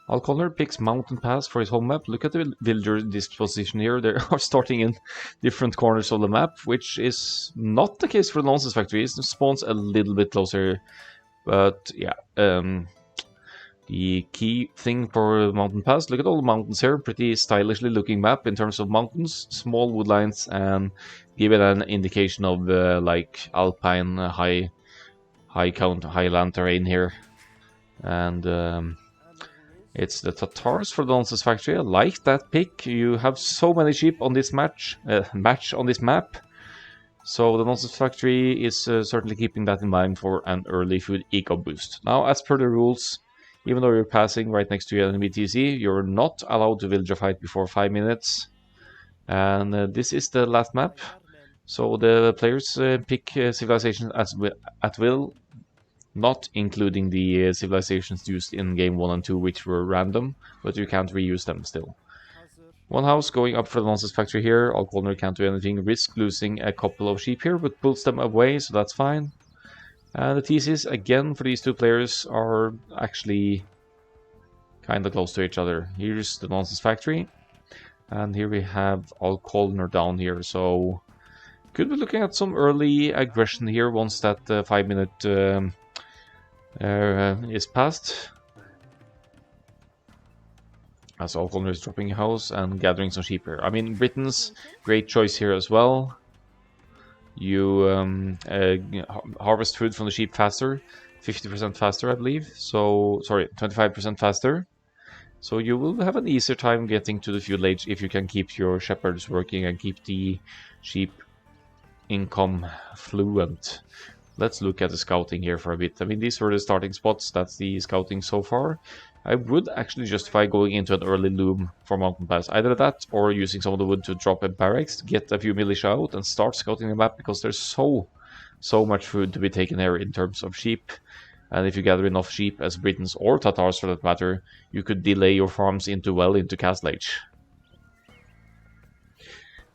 Alcoldner picks Mountain Pass for his home map. Look at the villager disposition here. They are starting in different corners of the map, which is not the case for the TheNonsensefactory. It spawns a little bit closer, but yeah. The key thing for Mountain Pass, look at all the mountains here. Pretty stylishly looking map in terms of mountains, small woodlines, and give it an indication of like alpine, high highland terrain here. And it's the Tatars for the TheNonsensefactory. I like that pick. You have so many sheep on this match on this map. So the TheNonsensefactory is certainly keeping that in mind for an early food eco boost. Now, as per the rules, even though you're passing right next to your enemy TC, you're not allowed to villager fight before 5 minutes. And this is the last map. So the players pick civilizations at will, not including the civilizations used in game 1 and 2, which were random, but you can't reuse them still. One house going up for the TheNonsensefactory here. Alcoldner can't do anything, risk losing a couple of sheep here, but pulls them away, so that's fine. And the TCs, again, for these two players are actually kind of close to each other. Here's the TheNonsensefactory, and here we have Alcoldner down here, so could be looking at some early aggression here once that 5 minute is passed. As Alcoldner is dropping a house and gathering some sheep here. I mean, Britons, great choice here as well. You harvest food from the sheep faster, 50% faster, I believe. So, sorry, 25% faster. So you will have an easier time getting to the feudal age if you can keep your shepherds working and keep the sheep income fluent. Let's look at the scouting here for a bit. I mean, these were the starting spots. That's the scouting so far. I would actually justify going into an early loom for Mountain Pass. Either that or using some of the wood to drop a barracks to get a few militia out and start scouting the map, because there's so much food to be taken here in terms of sheep. And if you gather enough sheep as Britons or Tatars for that matter, you could delay your farms into Castle Age.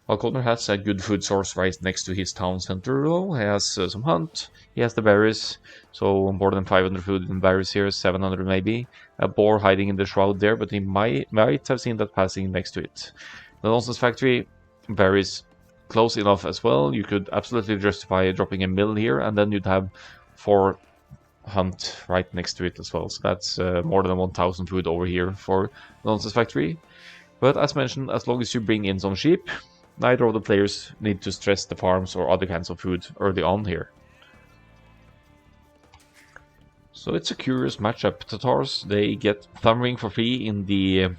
Alcoldner has a good food source right next to his town center though. He has some hunt, he has the berries, so more than 500 food in berries here, 700 maybe. A boar hiding in the shroud there, but he might have seen that passing next to it. The TheNonsensefactory, berries close enough as well. You could absolutely justify dropping a mill here, and then you'd have 4 hunt right next to it as well. So that's more than 1000 food over here for the TheNonsensefactory. But as mentioned, as long as you bring in some sheep, neither of the players need to stress the farms or other kinds of food early on here. So it's a curious matchup. Tatars, they get Thumb Ring for free in the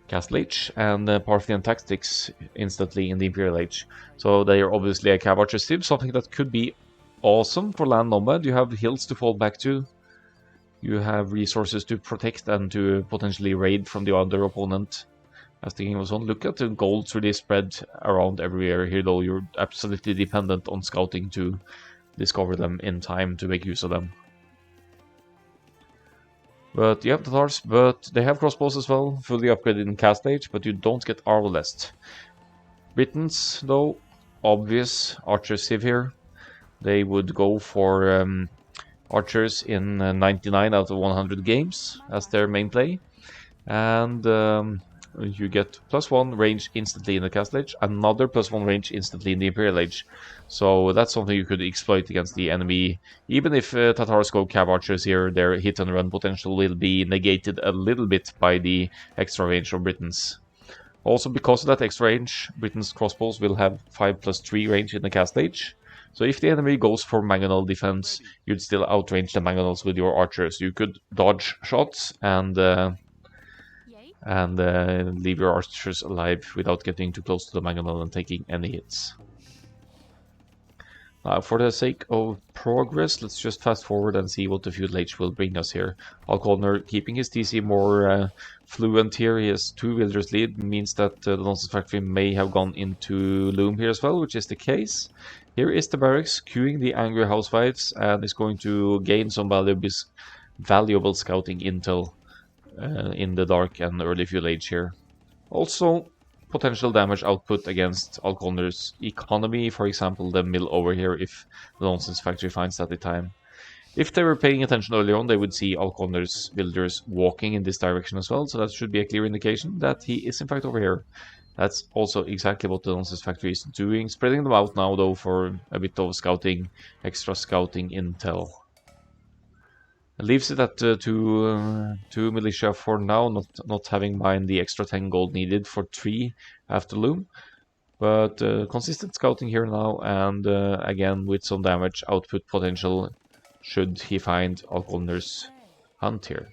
Castle Age, and Parthian Tactics instantly in the Imperial Age. So they are obviously a cav archer still, something that could be awesome for land nomad. You have hills to fall back to. You have resources to protect and to potentially raid from the other opponent. As the king was on, look at the golds really spread around everywhere here, though you're absolutely dependent on scouting to discover them in time to make use of them. But you have Tatars, but they have crossbows as well, fully upgraded in Castle Age, but you don't get Arbalest. Britons, though, obvious archer civ here. They would go for archers in 99 out of 100 games as their main play. And you get +1 range instantly in the Castle Age, another +1 range instantly in the Imperial Age. So that's something you could exploit against the enemy. Even if Tatars go cav archers here, their hit and run potential will be negated a little bit by the extra range of Britons. Also, because of that extra range, Britain's crossbows will have 5+3 range in the Castle Age. So if the enemy goes for mangonel defense, you'd still outrange the mangonels with your archers. You could dodge shots and leave your archers alive without getting too close to the mangonel and taking any hits. Now, for the sake of progress, let's just fast forward and see what the feudal age will bring us here. Alcoldner keeping his TC more fluent here. He has 2 villagers lead, means that the TheNonsensefactory may have gone into loom here as well, which is the case. Here is the barracks queuing the angry housewives, and is going to gain some valuable scouting intel in the dark and early feudal age here. Also, potential damage output against Alcoldner's economy, for example the mill over here if the TheNonsensefactory finds that in time. If they were paying attention early on, they would see Alcoldner's villagers walking in this direction as well, so that should be a clear indication that he is in fact over here. That's also exactly what the TheNonsensefactory is doing, spreading them out now though for a bit of scouting, extra scouting intel. It leaves it at two militia for now, not having mind the extra 10 gold needed for 3 after Loom. But consistent scouting here now, and again with some damage output potential should he find Alcoldner's hunt here.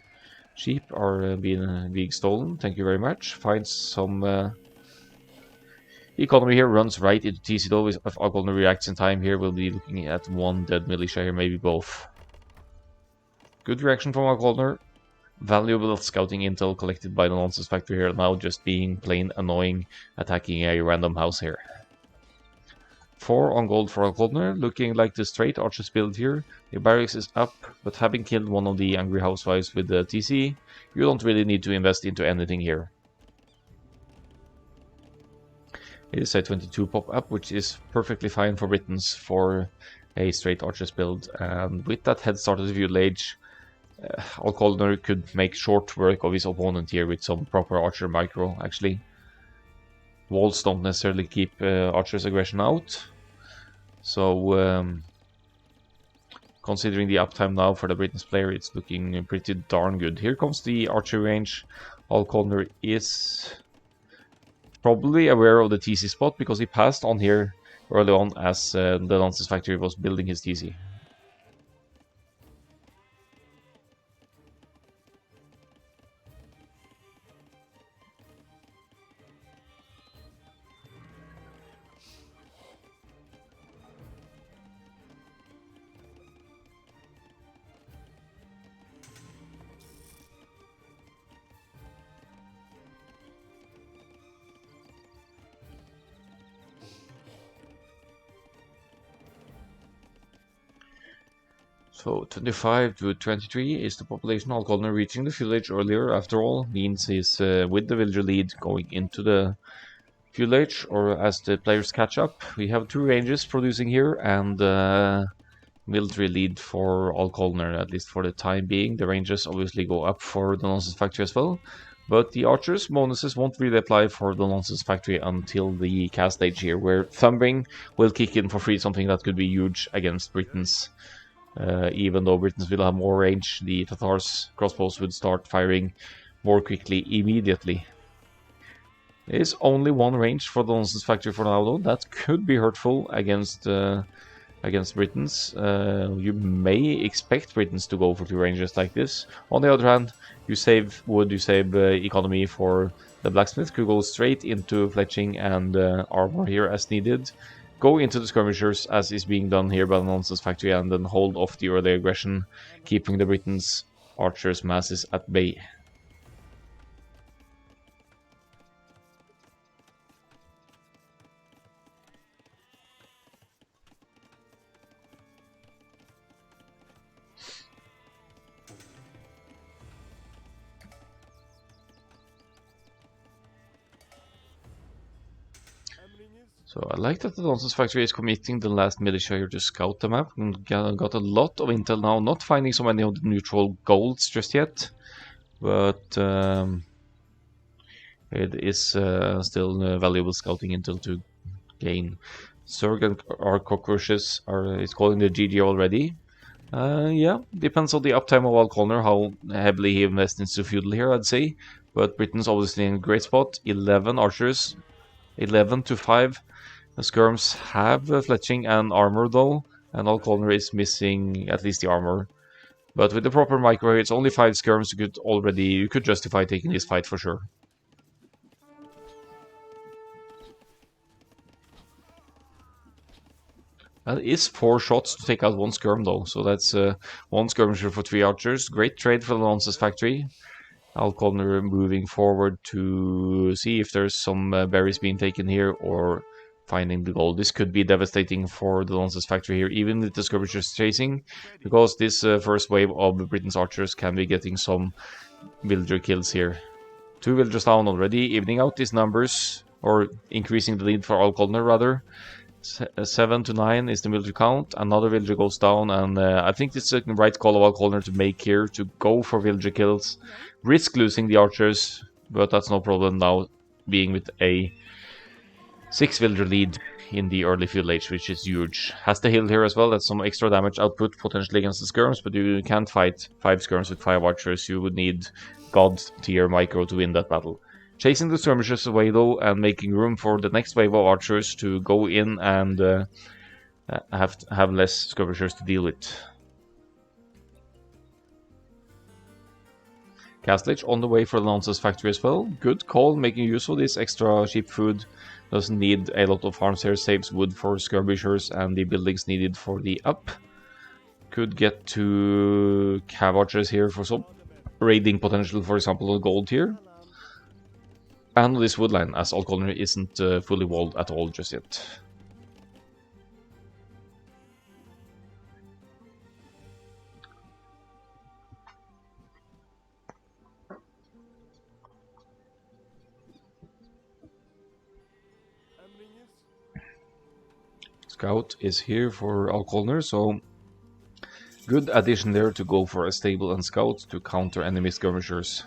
Sheep are being stolen, thank you very much. Find some economy here, runs right into TC though. If Alcoldner reacts in time here, we'll be looking at 1 dead militia here, maybe both. Good reaction from Akkal-AOE. Valuable scouting intel collected by the TheNonsensefactory here, now just being plain annoying, attacking a random house here. 4 on gold for Alcoldner, looking like the straight archers build here. The barracks is up, but having killed one of the angry housewives with the TC, you don't really need to invest into anything here. It is a 22 pop up, which is perfectly fine for Britons for a straight archers build, and with that head start of the feudal age, Alcoldner could make short work of his opponent here with some proper archer micro, actually. Walls don't necessarily keep archers' aggression out, so considering the uptime now for the Britons player, it's looking pretty darn good. Here comes the archer range. Alcoldner is probably aware of the TC spot because he passed on here early on as the TheNonsensefactory was building his TC. So 25 to 23 is the population. Alcoldner reaching the village earlier, after all, means he's with the villager lead going into the village, or as the players catch up. We have 2 ranges producing here, and military lead for Alcoldner, at least for the time being. The ranges obviously go up for the TheNonsensefactory as well, but the archers' bonuses won't really apply for the TheNonsensefactory until the cast stage here, where Thumbing will kick in for free, something that could be huge against Britons. Even though Britons will have more range, the Tatars' crossbows would start firing more quickly immediately. There is only 1 range for the TheNonsensefactory for now, though. That could be hurtful against Britons. You may expect Britons to go for 2 ranges like this. On the other hand, you save wood, you save economy for the blacksmith. Could go straight into fletching and armor here as needed. Go into the skirmishers as is being done here by the TheNonsensefactory, and then hold off the early aggression, keeping the Britons' archers' masses at bay. So I like that the TheNonsensefactory is committing the last militia here to scout the map, and got a lot of intel now, not finding so many of the neutral golds just yet, but it is still valuable scouting intel to gain. Zerg and our cockroaches is calling the GG already. Yeah, depends on the uptime of Alcoldner, how heavily he invests into feudal here, I'd say. But Britain's obviously in a great spot. 11 archers, 11 to 5. The skirms have fletching and armor though, and Alcoldner is missing at least the armor. But with the proper micro, it's only 5 skirms. You could justify taking this fight for sure. That is 4 shots to take out 1 skirm though, so that's 1 skirmisher for 3 archers. Great trade for the TheNonsensefactory. Alcoldner moving forward to see if there's some berries being taken here, or finding the gold. This could be devastating for the TheNonsensefactory here, even with the skirmishers chasing, because this first wave of Britain's archers can be getting some villager kills here. 2 villagers down already, evening out these numbers, or increasing the lead for Alcoldner rather. 7 to 9 is the military count. Another villager goes down, and I think it's the right call of Alcoldner to make here, to go for villager kills. Risk losing the archers, but that's no problem now, being with a 6 villager lead in the early field age, which is huge. Has the hill here as well, that's some extra damage output potentially against the skirms, but you can't fight 5 skirms with 5 archers. You would need god tier micro to win that battle. Chasing the skirmishers away though, and making room for the next wave of archers to go in and have less skirmishers to deal with. Castlage on the way for the Nonsensefactory as well. Good call, making use of this extra cheap food. Doesn't need a lot of farms here, saves wood for skirmishers and the buildings needed for the up. Could get to cav archers here for some raiding potential, for example, on gold here. And this woodline, as Alcoldner isn't fully walled at all just yet. Scout is here for Alcoldner, so good addition there to go for a stable and scout to counter enemy skirmishers.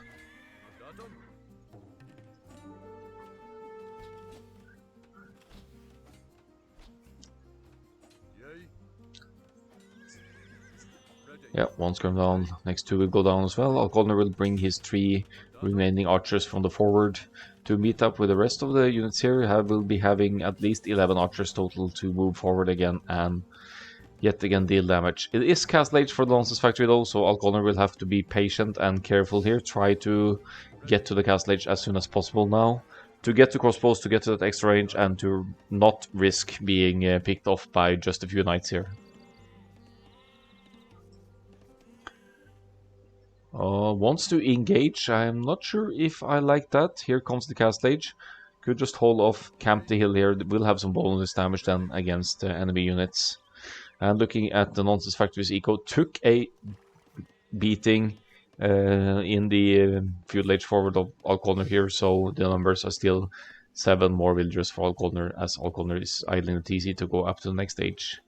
Yeah, one skirm down, next two will go down as well. Alcoldner will bring his 3 remaining archers from the forward to meet up with the rest of the units here. Will be having at least 11 archers total to move forward again and yet again deal damage. It is Castlage for the Nonsensefactory though, so Alcoldner will have to be patient and careful here. Try to get to the Castlage as soon as possible now, to get to crossbows, to get to that extra range, and to not risk being picked off by just a few knights here. Wants to engage. I'm not sure if I like that. Here comes the Castlage. Could just hold off, camp the hill here. We'll have some bonus damage then against enemy units. And looking at the Nonsensefactory's eco, took a beating in the field age forward of Alcoldner here, so the numbers are still 7 more villagers for Alcoldner, as Alcoldner is idling the TC to go up to the next stage.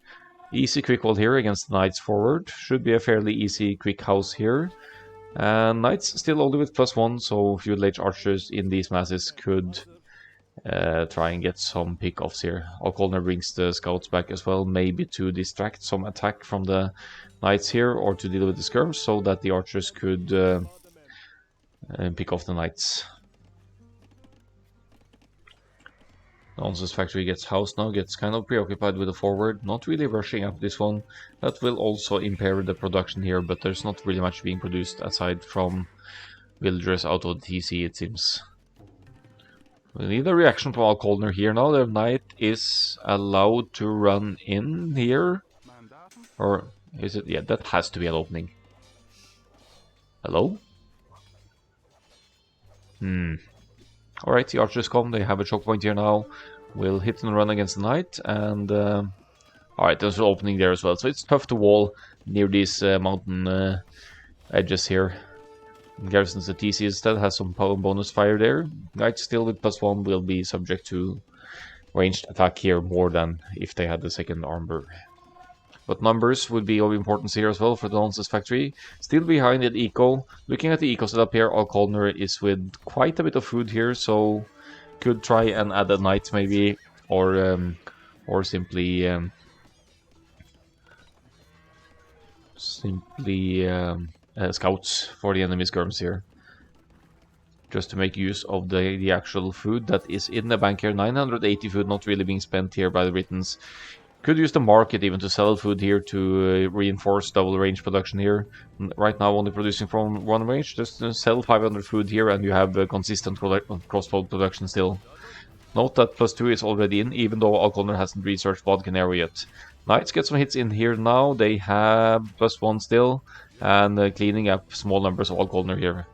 Easy quick hold here against the knights forward. Should be a fairly easy quick house here. And knights still only with +1, so feudal age archers in these masses could try and get some pick-offs here. Alcoldner brings the scouts back as well, maybe to distract some attack from the knights here, or to deal with the skirms, so that the archers could pick off the knights. Nonsensefactory gets housed now, gets kind of preoccupied with the forward, not really rushing up this one. That will also impair the production here, but there's not really much being produced aside from villagers out of the TC, it seems. We need a reaction from Alcoldner here now. The knight is allowed to run in here. Or is it? Yeah, that has to be an opening. Hello? Alright, the archers come, they have a choke point here now. We'll hit and run against the knight, and alright, there's an opening there as well. So it's tough to wall near these mountain edges here. Garrisons the TC instead has some power bonus fire there. Knights still with +1 will be subject to ranged attack here more than if they had the second armor. But numbers would be of importance here as well for the Nonsensefactory. Still behind at eco. Looking at the eco setup here, Alcoldner is with quite a bit of food here, so could try and add a knight maybe, or simply scouts for the enemy skirms here, just to make use of the actual food that is in the bank here. 980 food not really being spent here by the Britons. Could use the market even to sell food here to reinforce double range production here. Right now only producing from 1 range, just sell 500 food here and you have a consistent crossbow production still. Note that +2 is already in, even though Alcoldner hasn't researched Bodkin area yet. Knights get some hits in here now, they have +1 still, and cleaning up small numbers of Alcoldner here.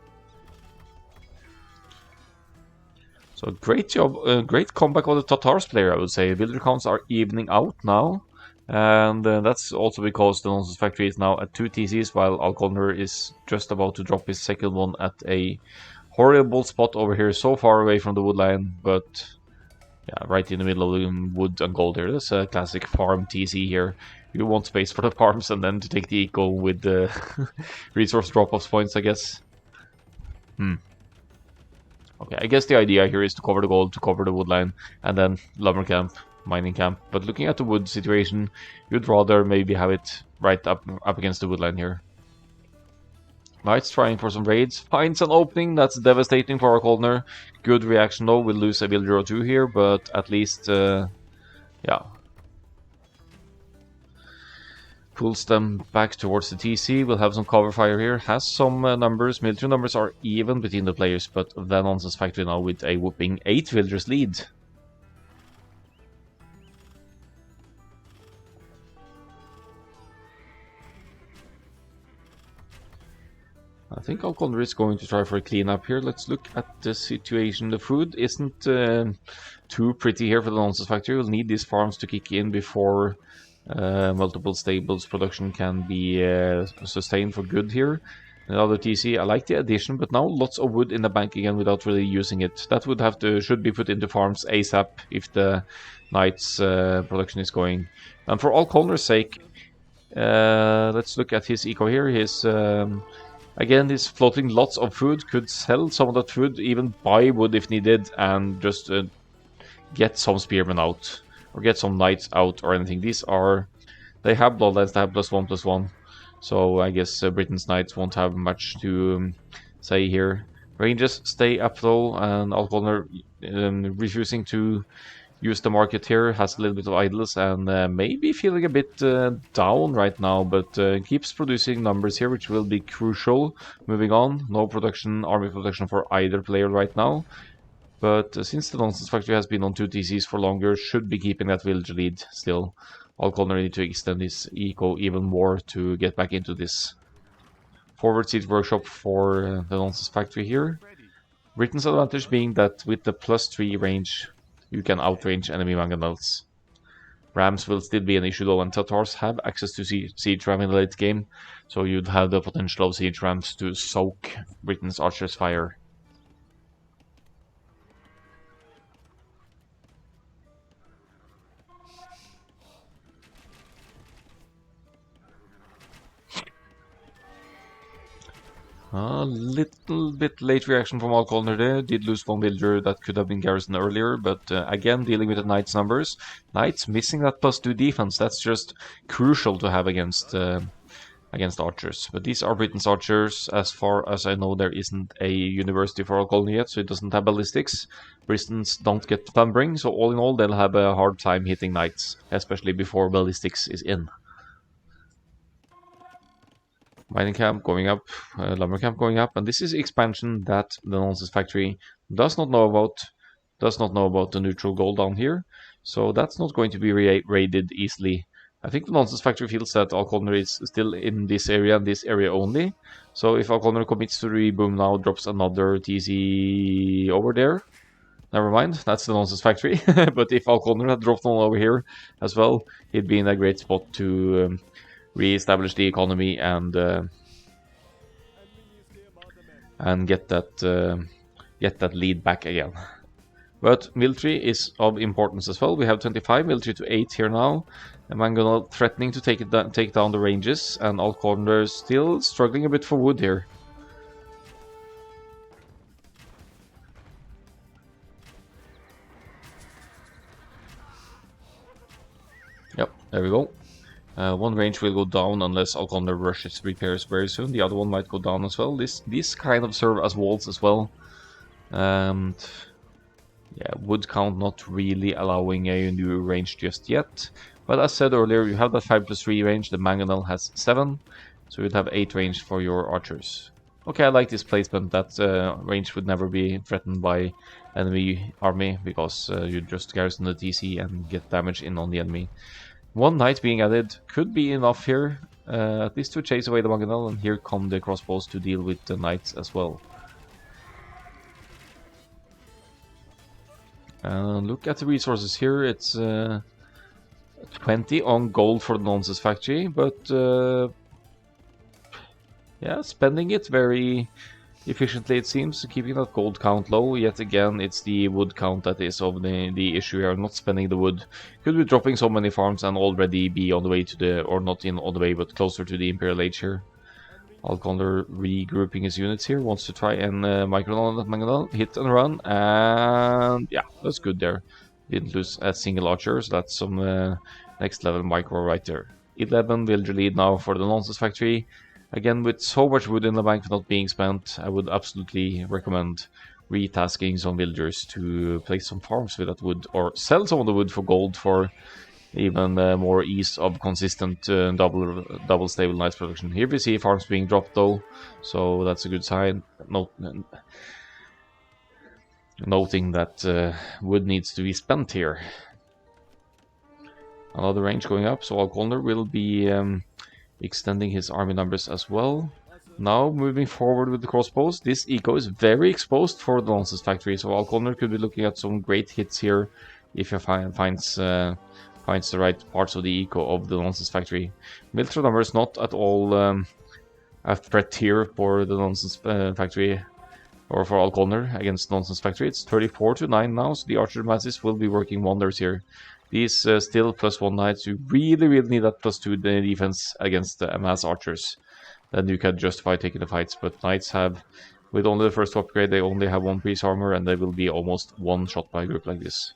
So great job, great comeback of the Tatars player, I would say. Villager counts are evening out now, and that's also because the Nonsensefactory is now at 2 TCs, while Alcoldner is just about to drop his second one at a horrible spot over here, so far away from the woodline, but Yeah, right in the middle of the wood and gold here. That's a classic farm TC here. You want space for the farms and then to take the eco with the resource drop-off points, I guess. Okay, I guess the idea here is to cover the gold, to cover the wood line, and then lumber camp, mining camp. But looking at the wood situation, you'd rather maybe have it right up against the wood line here. Knights trying for some raids, finds an opening, that's devastating for our Alcoldner. Good reaction though, we'll lose a villager or two here, but at least, yeah. Pulls them back towards the TC, we'll have some cover fire here, has some numbers, military numbers are even between the players, but TheNonsensefactory now with a whooping 8 villagers lead. I think Alcoldner is going to try for a cleanup here. Let's look at the situation. The food isn't too pretty here for the TheNonsensefactory. We'll need these farms to kick in before multiple stables production can be sustained for good here. Another TC, I like the addition, but now lots of wood in the bank again without really using it. That would should be put into farms ASAP if the Knights production is going. And for Alcoldner's sake, let's look at his eco here. His again, he's floating lots of food, could sell some of that food, even buy wood if needed, and just get some spearmen out, or get some knights out, or anything. They have bloodlines, they have +1/+1, so I guess Britain's knights won't have much to say here. Ranges stay up though, and Alcoldner refusing to use the market here, has a little bit of idles, and maybe feeling a bit down right now, but keeps producing numbers here, which will be crucial moving on. No production, army production for either player right now, but since the TheNonsensefactory has been on 2 TCs for longer, should be keeping that village lead still. Alcoldner need to extend his eco even more to get back into this. Forward siege workshop for the TheNonsensefactory here. Britain's advantage being that with the +3 range, you can outrange enemy mangonels. Rams will still be an issue though, and Tatars have access to siege ram in the late game, so you'd have the potential of siege rams to soak Britain's archers' fire. A little bit late reaction from Alcoldner there. Did lose one villager that could have been garrisoned earlier, but again dealing with the Knights numbers. Knights missing that +2 defense. That's just crucial to have against archers. But these are Britain's archers. As far as I know, there isn't a university for Alcoldner yet, so it doesn't have ballistics. Britons don't get thumbering, so all in all, they'll have a hard time hitting Knights, especially before ballistics is in. Mining camp going up, lumber camp going up, and this is expansion that the TheNonsensefactory does not know about the neutral gold down here, so that's not going to be raided easily. I think the TheNonsensefactory feels that Alcoldner is still in this area and this area only, so if Alcoldner commits to reboom now, drops another TC over there, never mind, that's the TheNonsensefactory, but if Alcoldner had dropped one over here as well, he'd be in a great spot to re-establish the economy and get that lead back again. But military is of importance as well. We have 25 military to 8 here now. And Mangonel threatening to take down the ranges, and Alcoldner still struggling a bit for wood here. Yep, there we go. One range will go down unless Alcoldner rushes repairs very soon. The other one might go down as well. These kind of serve as walls as well. And yeah, wood count not really allowing a new range just yet. But as said earlier, you have that 5+3 range. The Mangonel has 7, so you'd have 8 range for your archers. Okay, I like this placement. That range would never be threatened by enemy army because you just garrison the TC and get damage in on the enemy. One knight being added could be enough here, at least to chase away the Mangonel, and here come the crossbows to deal with the knights as well. Look at the resources here, it's 20 on gold for the TheNonsensefactory, but yeah, spending it very efficiently, it seems, keeping that gold count low. Yet again, it's the wood count that is of the issue here, not spending the wood. Could be dropping so many farms and already be on the way to the, or not in on the way, but closer to the Imperial Age here. Alcoldner regrouping his units here, wants to try and micro that Mangonel, hit and run, and yeah, that's good there. Didn't lose a single archer, so that's some next level micro right there. 11 villager lead now for the Nonsense Factory. Again, with so much wood in the bank not being spent, I would absolutely recommend retasking some villagers to place some farms with that wood, or sell some of the wood for gold for even more ease of consistent double stable nice production. Here we see farms being dropped though, so that's a good sign. Noting that wood needs to be spent here. Another range going up, so Alcoldner will be extending his army numbers as well. Now moving forward with the crossbows, this eco is very exposed for the Nonsense Factory, so Alcoldner could be looking at some great hits here if he finds the right parts of the eco of the Nonsense Factory. Military number is not at all a threat here for the Nonsense Factory, or for Alcoldner against Nonsense Factory. It's 34 to 9 now, so the archer masses will be working wonders here. These still +1 knights, you really need that +2 defense against mass archers. Then you can justify taking the fights, but knights have, with only the first upgrade, they only have 1 piece armor, and they will be almost one shot by a group like this.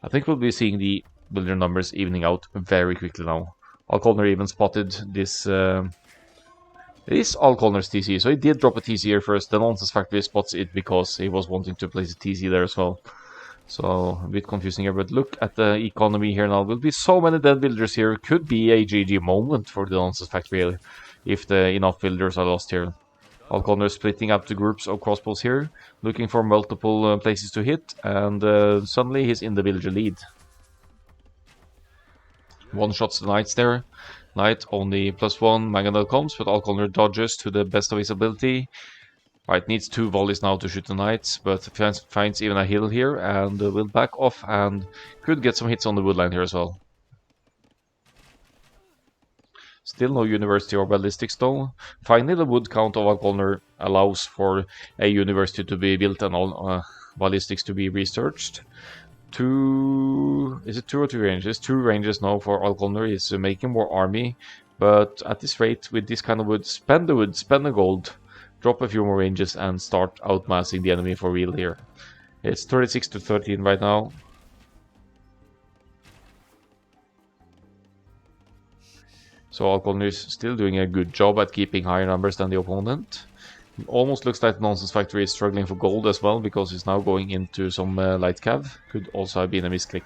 I think we'll be seeing the builder numbers evening out very quickly now. Alcoldner even spotted this. It is Alcoldner's TC, so he did drop a TC here first. The Nonsense Factory spots it because he was wanting to place a TC there as well. So a bit confusing here, but look at the economy here now. Will be so many dead villagers here. Could be a GG moment for the Nonsense Factory if enough villagers are lost here. Alcoldner splitting up the groups of crossbows here, looking for multiple places to hit, and suddenly he's in the villager lead. One shots the knights there. Knight only +1, Mangonel comes, but Alcoldner dodges to the best of his ability. Right, needs 2 volleys now to shoot the knights, but finds even a hill here and will back off and could get some hits on the woodline here as well. Still no university or ballistics though. Finally, the wood count of Alcoldner allows for a university to be built and all ballistics to be researched. Is it 2 or 3 ranges? 2 ranges now for Alcoldner. Is making more army, but at this rate, with this kind of wood, spend the gold, drop a few more ranges, and start outmassing the enemy for real here. It's 36 to 13 right now. So Alcoldner is still doing a good job at keeping higher numbers than the opponent. It almost looks like Nonsense Factory is struggling for gold as well, because he's now going into some light cav. Could also have been a misclick,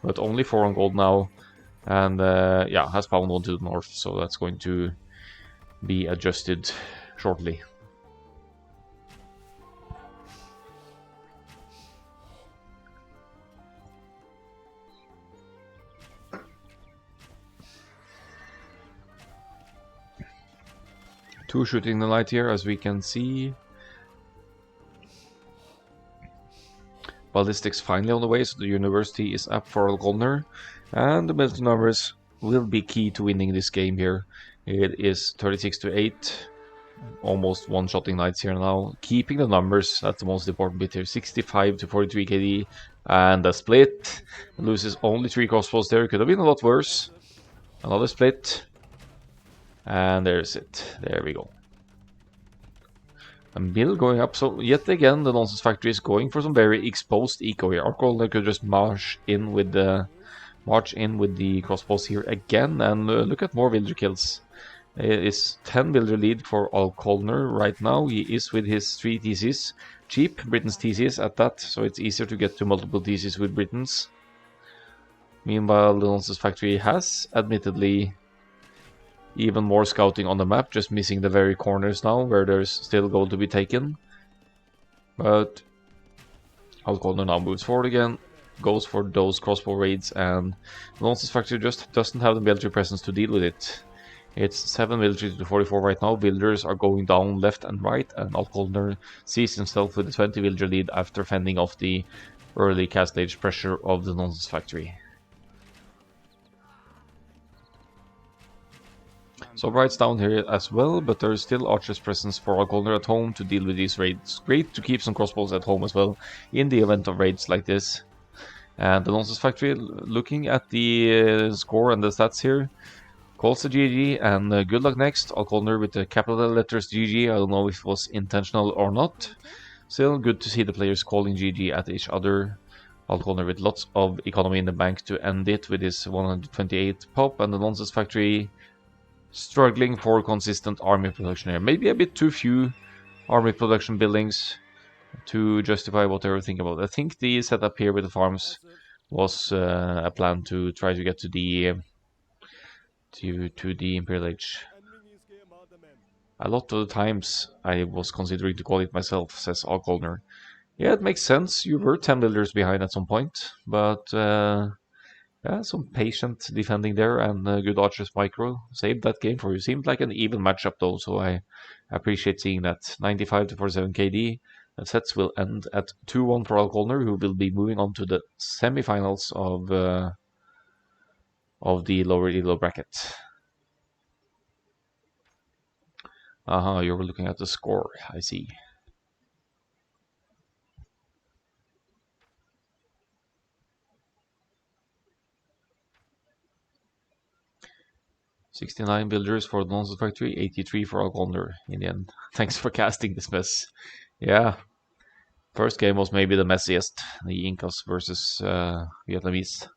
but only 4 on gold now, and yeah, has found one to the north, so that's going to be adjusted shortly. Two shooting the light here, as we can see. Ballistics finally on the way, so the university is up for Alcoldner. And the military numbers will be key to winning this game here. It is 36 to 8. Almost one-shotting knights here now. Keeping the numbers, that's the most important bit here. 65 to 43 KD. And a split. Loses only 3 crossbows there. Could have been a lot worse. Another split. And there's it. There we go. A mill going up. So yet again, the Nonsense Factory is going for some very exposed eco here. Alcoldner could just march in with the crossbows here again, and look at more villager kills. It is 10 villager lead for Alcoldner right now. He is with his 3 TCs. Cheap Britain's TCs at that, so it's easier to get to multiple TCs with Britons. Meanwhile, the Nonsense Factory has admittedly even more scouting on the map, just missing the very corners now, where there's still gold to be taken. But Alcoldner now moves forward again, goes for those crossbow raids, and the Nonsense Factory just doesn't have the military presence to deal with it. It's 7 military to 44 right now. Villagers are going down left and right, and Alcoldner sees himself with a 20 villager lead after fending off the early Castle Age pressure of the Nonsense Factory. So Bright's down here as well, but there's still Archer's presence for Alcoldner at home to deal with these raids. Great to keep some crossbows at home as well in the event of raids like this. And the Nonsense Factory, looking at the score and the stats here, calls the GG, and good luck next. Alcoldner with the capital letters GG. I don't know if it was intentional or not. Still good to see the players calling GG at each other. Alcoldner with lots of economy in the bank to end it with his 128 pop, and the Nonsense Factory struggling for consistent army production here. Maybe a bit too few army production buildings to justify what they were thinking about. I think the setup here with the farms was a plan to try to get to the Imperial Age. A lot of the times I was considering to call it myself, says Alcoldner. Yeah, it makes sense. You were 10 builders behind at some point, but yeah, some patient defending there, and good Archer's micro saved that game for you. Seemed like an even matchup though, so I appreciate seeing that. 95 to 47 KD. The sets will end at 2-1 for Alcoldner, who will be moving on to the semifinals of the lower elo bracket. Aha, you were looking at the score. I see. "69 builders for the Nonsense Factory, 83 for Alcoldner in the end. Thanks for casting this mess." Yeah, first game was maybe the messiest. The Incas versus Vietnamese.